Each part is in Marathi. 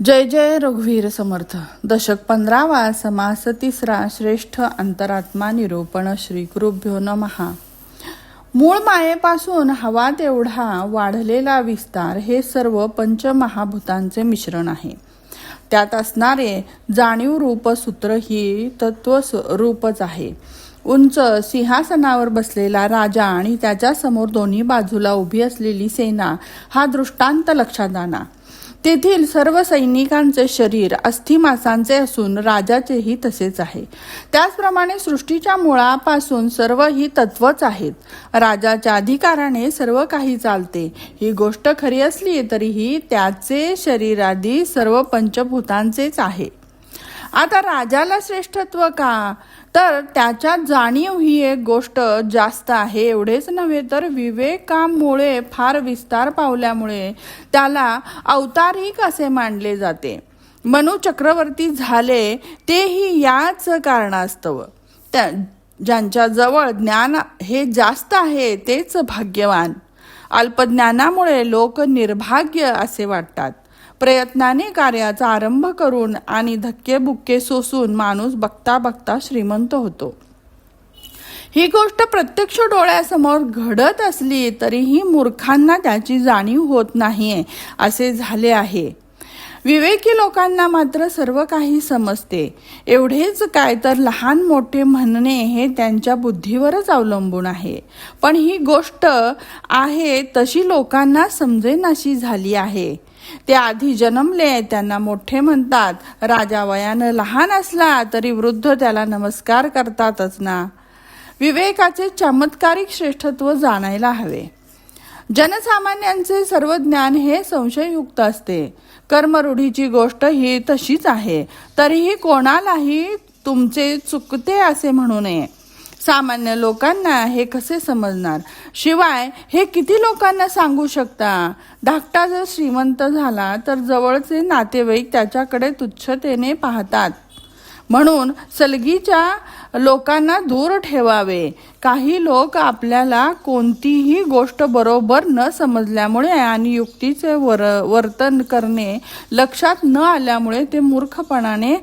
जय जय रघुवीर समर्थ. दशक 15वा, समास 3रा, श्रेष्ठ अंतरात्मा निरूपण. श्री गुरुभ्यो नमः. मूळ मायेपासून हवा तेवढा वाढलेला विस्तार हे सर्व पंचमहाभूतांचे मिश्रण आहे. त्यात असणारे जाणीव रूप सूत्र ही तत्व रूपच आहे. उंच सिंहासनावर बसलेला राजा आणि त्याच्या समोर दोन्ही बाजूला उभी असलेली सेना हा दृष्टांत लक्षात आणा. तेथील सर्व सैनिकांचे शरीर अस्थिमासांचे असून राजाचेही तसेच आहे. त्याचप्रमाणे सृष्टीच्या मुळापासून सर्व ही तत्वच आहेत. राजाच्या अधिकाराने सर्व काही चालते. ही गोष्ट खरी असली तरीही त्याचे शरीरादी सर्व पंचभूतांचेच आहे. आता राजाला श्रेष्ठत्व का? तर त्याच्या जाणीव ही एक गोष्ट जास्त आहे. एवढेच नव्हे तर विवेकामुळे फार विस्तार पावल्यामुळे त्याला अवतारिक असे मानले जाते. मनु चक्रवर्ती झाले तेही याच कारणास्तव. ज्यांच्या जवळ ज्ञान हे जास्त आहे तेच भाग्यवान. अल्पज्ञानामुळे लोक निर्भाग्य असे वाटतात. प्रयत्नाने कार्याचा आरंभ करून आणि धक्केबुक्के सोसून माणूस बघता बघता श्रीमंत होतो. ही गोष्ट प्रत्यक्ष डोळ्यासमोर घडत असली तरीही मूर्खांना त्याची जाणीव होत नाही असे झाले आहे. विवेकी लोकांना मात्र सर्व काही समजते. एवढेच काय तर लहान मोठे म्हणणे हे त्यांच्या बुद्धीवरच अवलंबून आहे. पण ही गोष्ट आहे तशी लोकांना समजेनाशी झाली आहे. ते आधी जन्मले त्यांना मोठे म्हणतात. राजा वयानं लहान असला तरी वृद्ध त्याला नमस्कार करतातच ना. विवेकाचे चमत्कारिक श्रेष्ठत्व जाणायला हवे. जनसामान्यांचे सर्व ज्ञान हे संशययुक्त असते. कर्मरूढीची गोष्ट ही तशीच आहे. तरीही कोणालाही तुमचे चुकते असे म्हणू नये. सामान्य लोकांना हे कसे समजणार? शिवाय हे किती लोकांना सांगू शकता? धाकटा जर श्रीमंत झाला तर जवळचे नातेवाईक त्याच्याकडे तुच्छतेने पाहतात. म्हणून सलगीच्या लोकांना दूर ठेवावे. काही लोक आपल्याला कोणतीही गोष्ट बरोबर न समजल्यामुळे आणि युक्तीचे वर्तन करणे लक्षात न आल्यामुळे ते मूर्खपणाने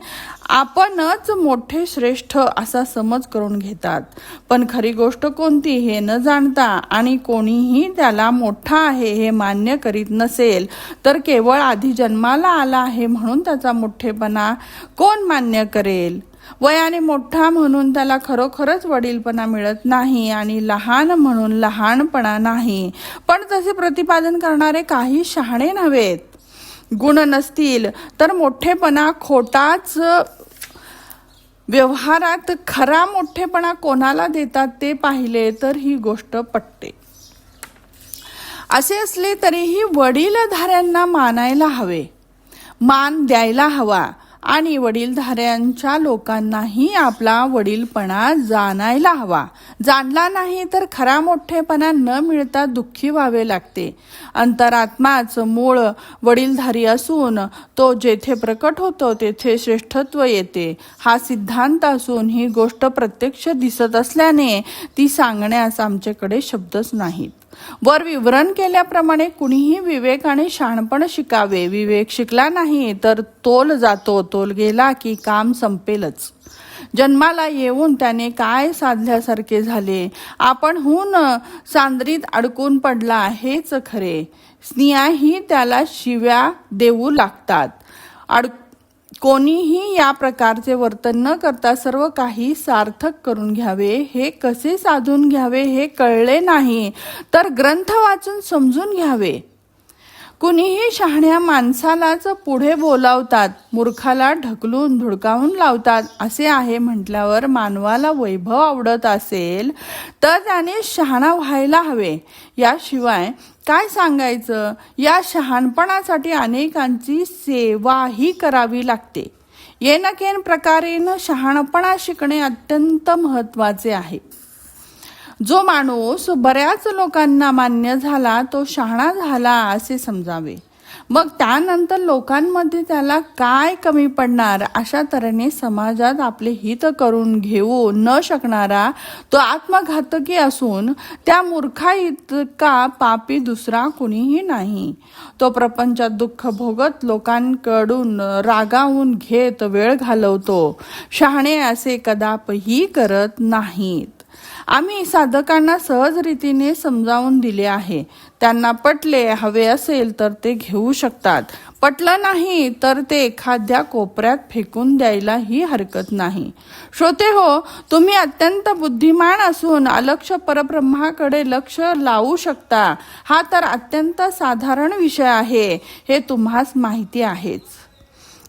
आपणच मोठे श्रेष्ठ असा समज करून घेतात. पण खरी गोष्ट कोणती हे न जाणता आणि कोणीही त्याला मोठा आहे हे मान्य करीत नसेल तर केवळ आधी जन्माला आला आहे म्हणून त्याचा मोठेपणा कोण मान्य करेल? वयाने मोठा म्हणून त्याला खरोखरच वडीलपणा मिळत नाही आणि लहान म्हणून लहानपणा नाही. पण तसे प्रतिपादन करणारे काही शहाणे नव्हेत. गुण नसतील तर मोठेपणा खोटाच. व्यवहारात खरा मोठेपणा कोणाला देतात ते पाहिले तर ही गोष्ट पटते. असे असले तरीही वडीलधाऱ्यांना मानायला हवे, मान द्यायला हवा आणि वडीलधाऱ्यांच्या लोकांनाही आपला वडीलपणा जाणायला हवा. जाणला नाही तर खरा मोठेपणा न मिळता दुःखी व्हावे लागते. अंतरात्माच मूळ वडीलधारी असून तो जेथे प्रकट होतो तेथे श्रेष्ठत्व येते. हा सिद्धांत असून ही गोष्ट प्रत्यक्ष दिसत असल्याने ती सांगण्यास आमच्याकडे शब्दच नाहीत. वर विवरण केल्याप्रमाणे कुणीही विवेकाने शहाणपण शिकावे. विवेक शिकला नाही तर तोल जातो. तोल गेला की काम संपेलच. जन्माला येऊन त्याने काय साधल्यासारखे झाले. आपणहून सांद्रीत अडकून पडला हेच खरे. स्त्रियाही त्याला शिव्या देऊ लागतात. कोणीही या प्रकारचे वर्तन न करता सर्व काही सार्थक करून घ्यावे. हे कसे साधून घ्यावे हे कळले नाही तर ग्रंथ वाचून समजून घ्यावे. कुणीही शहाण्या माणसालाच पुढे बोलावतात, मूर्खाला ढकलून धुडकावून लावतात. असे आहे म्हटल्यावर मानवाला वैभव आवडत असेल तर त्याने शहाणा व्हायला हवे. याशिवाय काय सांगायचं? या शहाणपणासाठी अनेकांची सेवाही करावी लागते. येनकेन प्रकारेनं शहाणपणा शिकणे अत्यंत महत्वाचे आहे. जो माणूस बऱ्याच लोकांना मान्य झाला तो शहाणा झाला असे समजावे. मग त्यानंतर लोकांमध्ये त्याला काय कमी पडणार, अशा तऱ्हेने समाजात आपले हित करून घेऊ न शकणारा तो आत्मघातकी असून त्या मूर्खा इतका पापी दुसरा कुणीही नाही. तो प्रपंचात दुःख भोगत लोकांकडून रागावून घेत वेळ घालवतो. शहाणे असे कदापही करत नाहीत. आम्ही साधकांना सहज रीतीने समजावून दिले आहे. त्यांना पटले हवे असेल तर ते घेऊ शकतात, पटलं नाही तर ते एखाद्या कोपऱ्यात फेकून द्यायलाही हरकत नाही. श्रोते हो, तुम्ही अत्यंत बुद्धिमान असून अलक्ष परब्रह्माकडे लक्ष लावू शकता. हा तर अत्यंत साधारण विषय आहे, हे तुम्हास माहिती आहेच.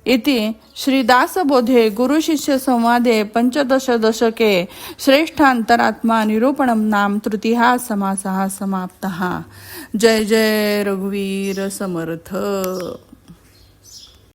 इति श्रीदासबोधे गुरुशिष्य संवादे पंचदश दशके श्रेष्ठ अंतरात्मा निरूपणम नाम तृतीया समासः समाप्तः. जय जय रघुवीर समर्थ.